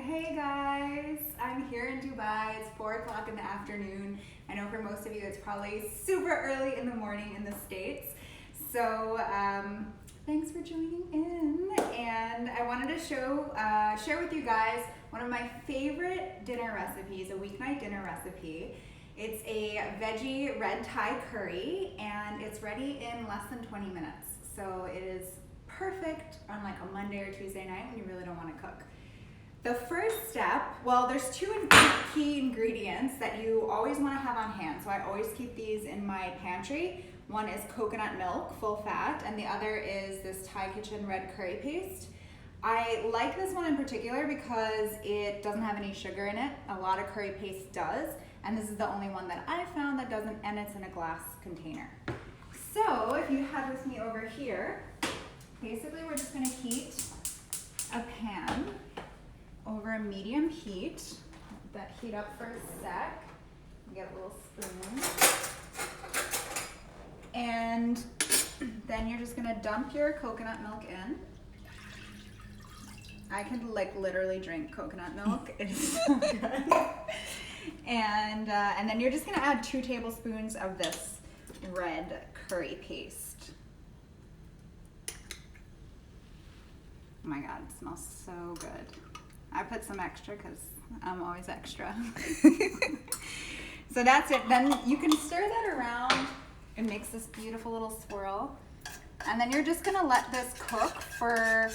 Hey guys, I'm here in Dubai. It's 4 o'clock in the afternoon. I know for most of you it's probably super early in the morning in the States. So thanks for joining in. And I wanted to share with you guys one of my favorite dinner recipes, a weeknight dinner recipe. It's a veggie red Thai curry and it's ready in less than 20 minutes. So it is perfect on like a Monday or Tuesday night when you really don't want to cook. The first step, well, there's two key ingredients that you always want to have on hand. So I always keep these in my pantry. One is coconut milk, full fat, and the other is this Thai Kitchen red curry paste. I like this one in particular because it doesn't have any sugar in it. A lot of curry paste does, and this is the only one that I found that doesn't, and it's in a glass container. So if you had with me over here, basically we're just going to heat a pan over a medium heat. Let that heat up for a sec. Get a little spoon. And then you're just gonna dump your coconut milk in. I can like literally drink coconut milk. It is so good. And then you're just gonna add 2 tablespoons of this red curry paste. Oh my God, it smells so good. I put some extra because I'm always extra. So that's it. Then you can stir that around. It makes this beautiful little swirl. And then you're just gonna let this cook for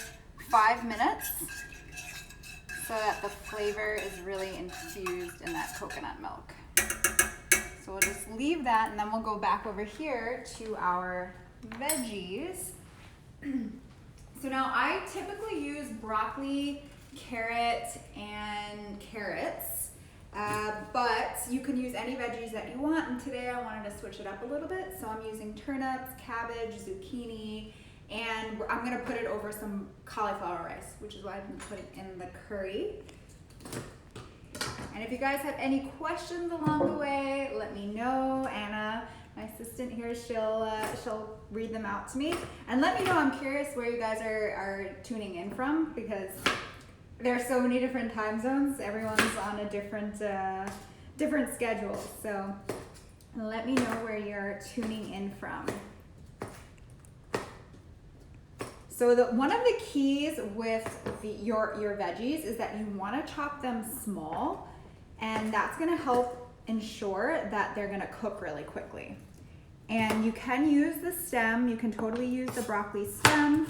5 minutes so that the flavor is really infused in that coconut milk. So we'll just leave that and then we'll go back over here to our veggies. So now I typically use broccoli, carrot, and carrots, but you can use any veggies that you want, and today I wanted to switch it up a little bit, so I'm using turnips, cabbage, zucchini, and I'm going to put it over some cauliflower rice, which is why I've been putting in the curry. And if you guys have any questions along the way, let me know. Anna, my assistant here, she'll read them out to me. And let me know, I'm curious where you guys are tuning in from, because there are so many different time zones. Everyone's on a different schedule. So let me know where you're tuning in from. So one of the keys with your veggies is that you want to chop them small, and that's going to help ensure that they're going to cook really quickly. And you can use the stem. You can totally use the broccoli stem.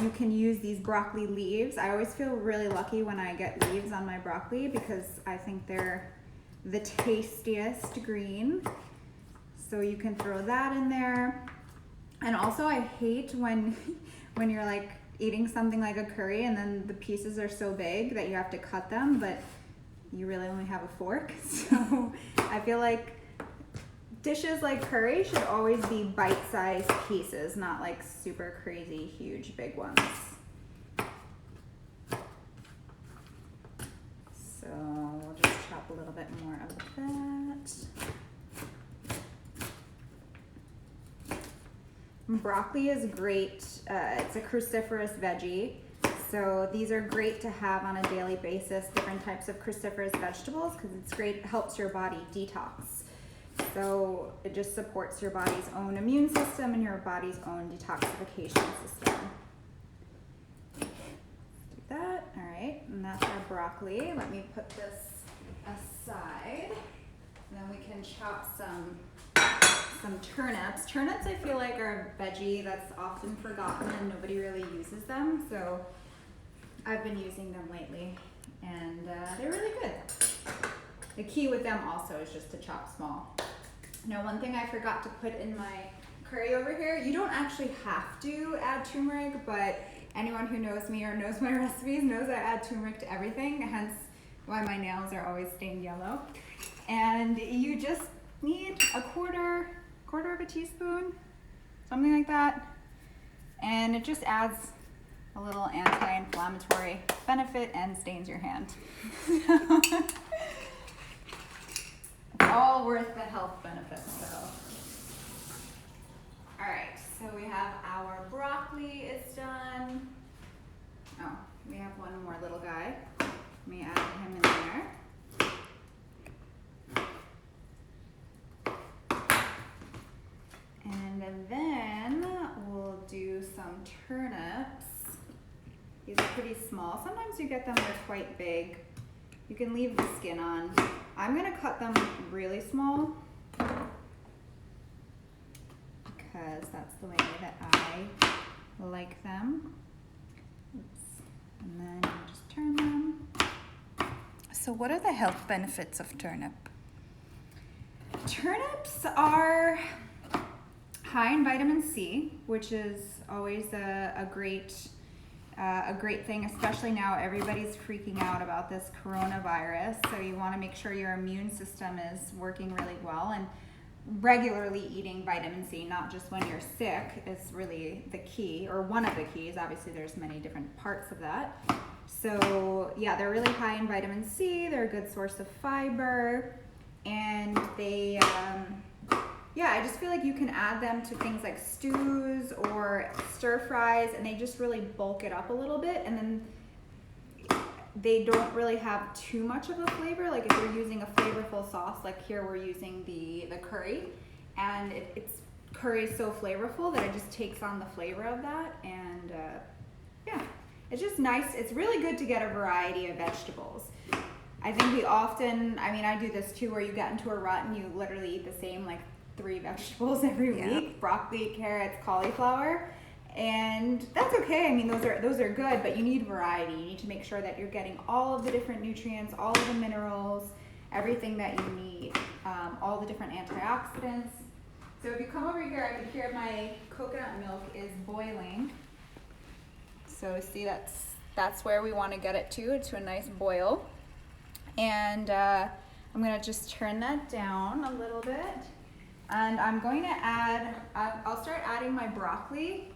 You can use these broccoli leaves. I always feel really lucky when I get leaves on my broccoli because I think they're the tastiest green. So you can throw that in there. And also I hate when you're like eating something like a curry and then the pieces are so big that you have to cut them, but you really only have a fork. So I feel like dishes like curry should always be bite-sized pieces, not like super crazy, huge, big ones. So we'll just chop a little bit more of that. Broccoli is great. It's a cruciferous veggie. So these are great to have on a daily basis, different types of cruciferous vegetables, because it's great, it helps your body detox. So it just supports your body's own immune system and your body's own detoxification system. Do that, all right, and that's our broccoli. Let me put this aside, and then we can chop some turnips. Turnips I feel like are a veggie that's often forgotten and nobody really uses them, so I've been using them lately, and they're really good. The key with them also is just to chop small. Now, one thing I forgot to put in my curry over here, you don't actually have to add turmeric, but anyone who knows me or knows my recipes knows I add turmeric to everything, hence why my nails are always stained yellow. And you just need a quarter of a teaspoon, something like that. And it just adds a little anti-inflammatory benefit and stains your hand. All worth the health benefits, though. All right, so we have our broccoli is done. Oh, we have one more little guy. Let me add pretty small. Sometimes you get them, they're quite big. You can leave the skin on. I'm gonna cut them really small because that's the way that I like them. Oops. And then you just turn them. So what are the health benefits of turnip? Turnips are high in vitamin C, which is always a great thing, especially now everybody's freaking out about this coronavirus. So you want to make sure your immune system is working really well, and regularly eating vitamin C, not just when you're sick, is really the key, or one of the keys. Obviously there's many different parts of that. So yeah, they're really high in vitamin C. They're a good source of fiber, and they I just feel like you can add them to things like stews or stir fries, and they just really bulk it up a little bit, and then they don't really have too much of a flavor. Like if you're using a flavorful sauce, like here we're using the curry, and curry is so flavorful that it just takes on the flavor of that, and it's just nice. It's really good to get a variety of vegetables. I think I do this too, where you get into a rut and you literally eat the same like 3 vegetables every week: broccoli, carrots, cauliflower, and that's okay. I mean, those are good, but you need variety. You need to make sure that you're getting all of the different nutrients, all of the minerals, everything that you need, all the different antioxidants. So if you come over here, I can hear my coconut milk is boiling. So see, that's where we want to get it to a nice boil. And I'm going to just turn that down a little bit. And I'm going to I'll start adding my broccoli,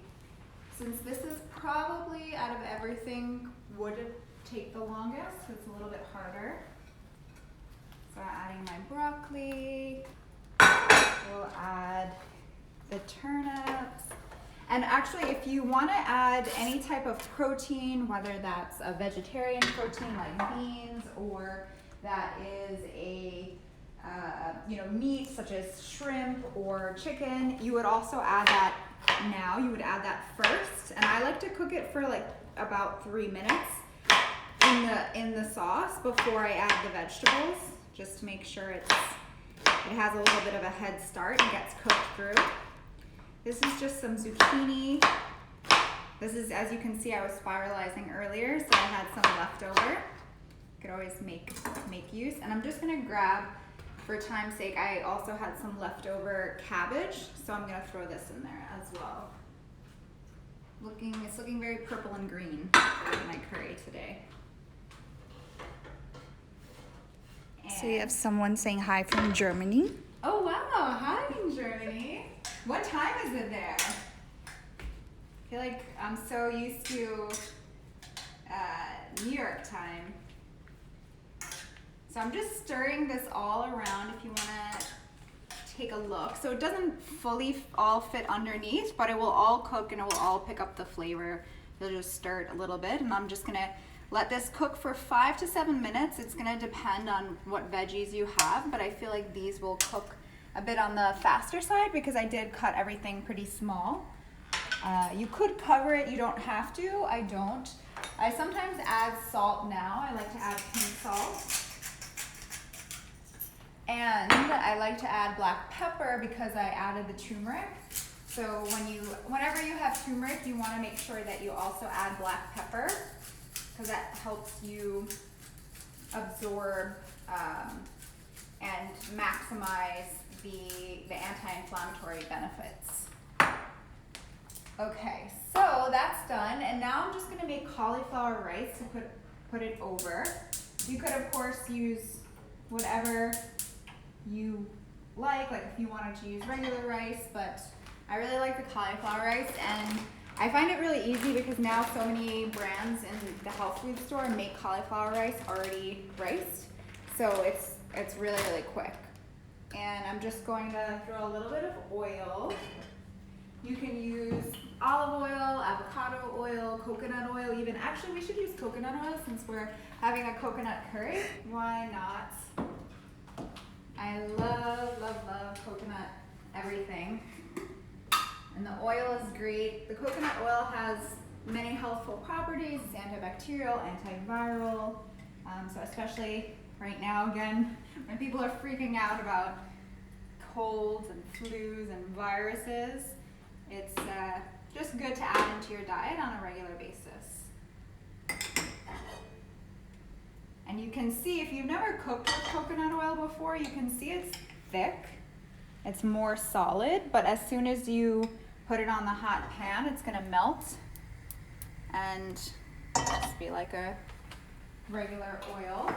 since this is probably, out of everything, would take the longest, so it's a little bit harder. So adding my broccoli, we'll add the turnips. And actually, if you want to add any type of protein, whether that's a vegetarian protein like beans, or that is a meat such as shrimp or chicken, you would also add that now. You would add that first, and I like to cook it for like about 3 minutes in the sauce before I add the vegetables, just to make sure it has a little bit of a head start and gets cooked through. This is just some zucchini. This is, as you can see, I was spiralizing earlier, so I had some left over. Could always make use. And I'm just gonna grab, for time's sake, I also had some leftover cabbage, so I'm gonna throw this in there as well. It's looking very purple and green for my curry today. So you have someone saying hi from Germany. Oh wow, hi in Germany. What time is it there? I feel like I'm so used to New York time. So I'm just stirring this all around if you want to take a look. So it doesn't fully all fit underneath, but it will all cook and it will all pick up the flavor. You'll just stir it a little bit, and I'm just going to let this cook for 5 to 7 minutes. It's going to depend on what veggies you have, but I feel like these will cook a bit on the faster side because I did cut everything pretty small. You could cover it, you don't have to. I don't. I sometimes add salt now. I like to add pink salt. And I like to add black pepper because I added the turmeric. So whenever you have turmeric, you want to make sure that you also add black pepper, because that helps you absorb and maximize the anti-inflammatory benefits. Okay, so that's done, and now I'm just going to make cauliflower rice to put it over. You could of course use whatever you like if you wanted to use regular rice, but I really like the cauliflower rice, and I find it really easy because now so many brands in the health food store make cauliflower rice already riced, so it's really, really quick. And I'm just going to throw a little bit of oil. You can use olive oil, avocado oil, coconut oil even. Actually, we should use coconut oil since we're having a coconut curry. Why not? I love, love, love coconut everything. And the oil is great. The coconut oil has many healthful properties. It's antibacterial, antiviral. So especially right now, again, when people are freaking out about colds and flus and viruses, it's just good to add into your diet on a regular basis. And you can see, if you've never cooked with coconut oil before, you can see it's thick. It's more solid, but as soon as you put it on the hot pan, it's gonna melt and just be like a regular oil.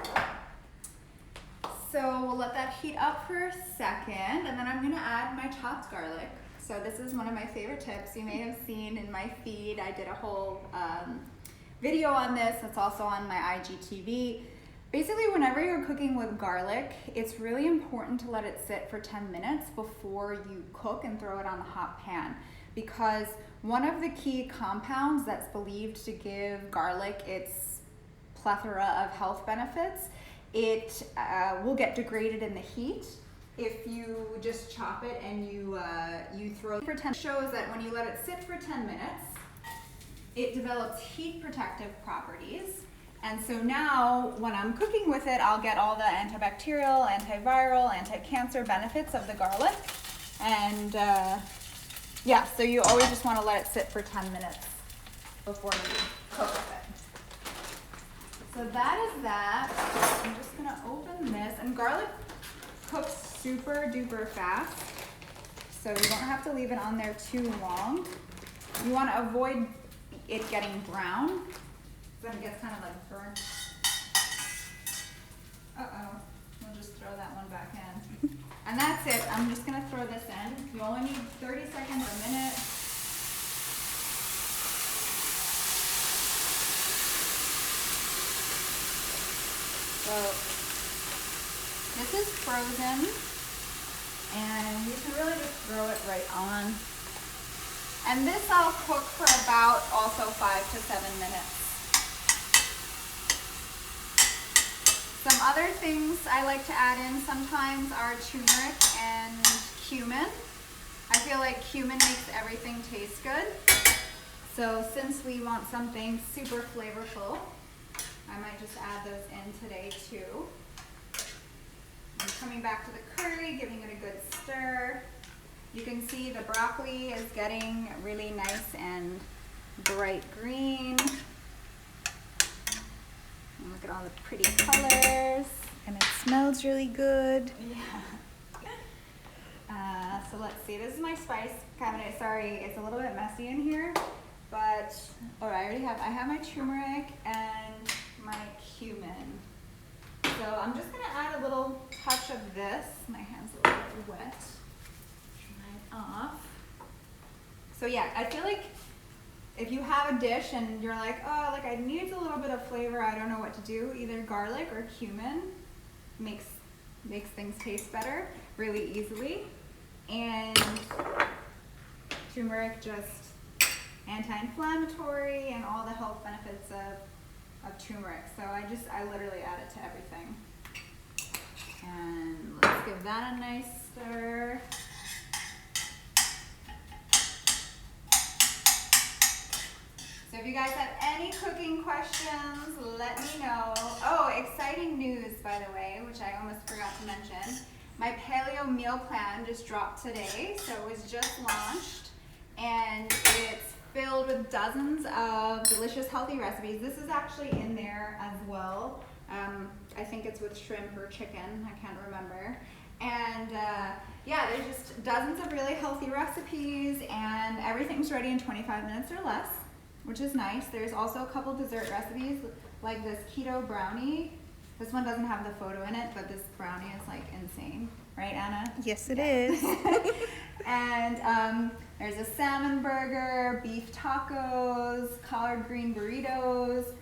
So we'll let that heat up for a second, and then I'm gonna add my chopped garlic. So this is one of my favorite tips. You may have seen in my feed, I did a whole video on this. It's also on my IGTV. Basically, whenever you're cooking with garlic, it's really important to let it sit for 10 minutes before you cook and throw it on the hot pan, because one of the key compounds that's believed to give garlic its plethora of health benefits, it will get degraded in the heat if you just chop it and you throw it for 10. Shows that when you let it sit for 10 minutes, it develops heat protective properties. And so now when I'm cooking with it, I'll get all the antibacterial, antiviral, anti-cancer benefits of the garlic. And yeah, so you always just want to let it sit for 10 minutes before you cook with it. So that is that. I'm just gonna open this, and garlic cooks super duper fast, so you don't have to leave it on there too long. You want to avoid it getting brown, then it gets kind of like burnt. Uh-oh, we'll just throw that one back in. And that's it. I'm just gonna throw this in. You only need 30 seconds, a minute. So this is frozen, and you can really just throw it right on. And this I'll cook for about also 5 to 7 minutes. Some other things I like to add in sometimes are turmeric and cumin. I feel like cumin makes everything taste good. So since we want something super flavorful, I might just add those in today too. I'm coming back to the curry, giving it a good stir. You can see the broccoli is getting really nice and bright green. And look at all the pretty colors. And it smells really good. Yeah. So let's see, this is my spice cabinet. Sorry, it's a little bit messy in here, but I have my turmeric and my cumin. So I'm just gonna add a little touch of this. My hand's a little bit wet. Dry it off. So yeah, I feel like if you have a dish and you're like, oh, like I need a little bit of flavor, I don't know what to do, either garlic or cumin makes things taste better really easily. And turmeric, just anti-inflammatory and all the health benefits of turmeric. So I literally add it to everything. And let's give that a nice stir. So if you guys have any cooking questions, let me know. Oh, exciting news, by the way, which I almost forgot to mention. My Paleo meal plan just dropped today, so it was just launched, and it's filled with dozens of delicious, healthy recipes. This is actually in there as well. I think it's with shrimp or chicken, I can't remember. And yeah, there's just dozens of really healthy recipes, and everything's ready in 25 minutes or less, which is nice. There's also a couple dessert recipes, like this keto brownie. This one doesn't have the photo in it, but this brownie is like insane. Right, Anna? Yes, it is. And there's a salmon burger, beef tacos, collard green burritos,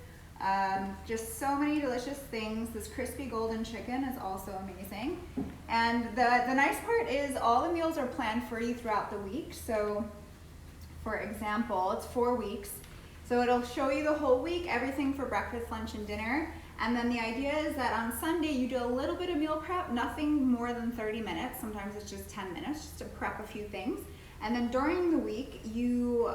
just so many delicious things. This crispy golden chicken is also amazing. And the nice part is all the meals are planned for you throughout the week. So, for example, it's 4 weeks. So it'll show you the whole week, everything for breakfast, lunch, and dinner. And then the idea is that on Sunday you do a little bit of meal prep, nothing more than 30 minutes. Sometimes it's just 10 minutes just to prep a few things. And then during the week, you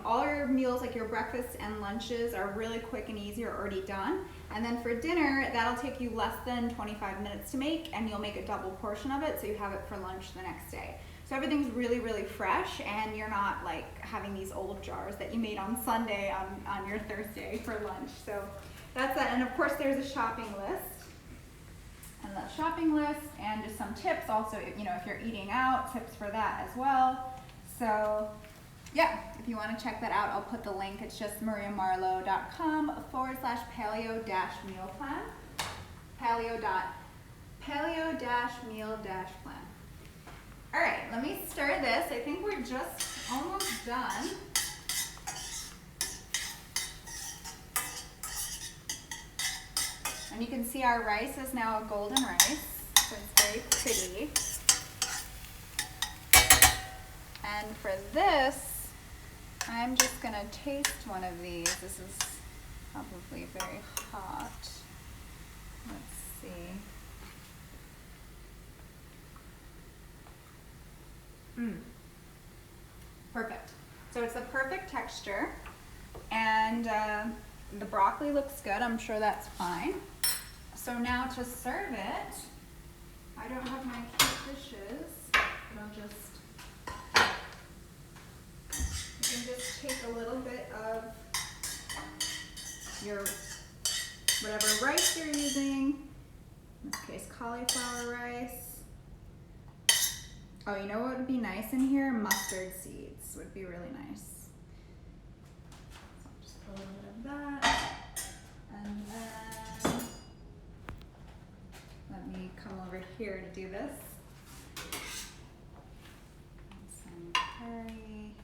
all your meals, like your breakfasts and lunches, are really quick and easy, are already done. And then for dinner, that'll take you less than 25 minutes to make, and you'll make a double portion of it, so you have it for lunch the next day. So everything's really, really fresh, and you're not like having these old jars that you made on Sunday on your Thursday for lunch. So that's that. And of course, there's a shopping list. And that shopping list, and just some tips also, you know, if you're eating out, tips for that as well. So yeah, if you want to check that out, I'll put the link. It's just mariamarlowe.com/paleo-meal plan. Paleo-meal-plan. All right, let me stir this. I think we're just almost done. And you can see our rice is now a golden rice, so it's very pretty. And for this, I'm just gonna taste one of these. This is probably very hot. Let's see. Perfect. So it's the perfect texture, and the broccoli looks good. I'm sure that's fine. So now to serve it, I don't have my cute dishes, but I'll just, you can just take a little bit of your, whatever rice you're using, in this case cauliflower rice. Oh, you know what would be nice in here? Mustard seeds would be really nice. So I'll just put a little bit of that, and then let me come over here to do this. Some curry.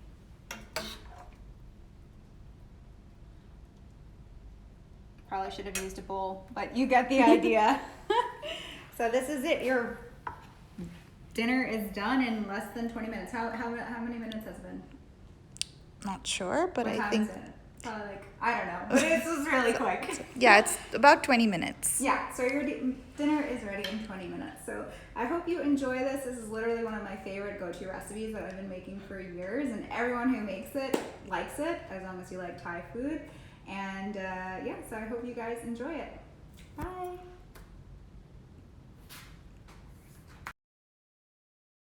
Probably should have used a bowl, but you get the idea. So this is it. Your dinner is done in less than 20 minutes. How many minutes has it been? Not sure, but What I time think is it? Probably like, I don't know, but this was really quick. yeah, it's about 20 minutes. Yeah, so your dinner is ready in 20 minutes. So I hope you enjoy this. This is literally one of my favorite go-to recipes that I've been making for years, and everyone who makes it likes it, as long as you like Thai food. And yeah, so I hope you guys enjoy it. Bye.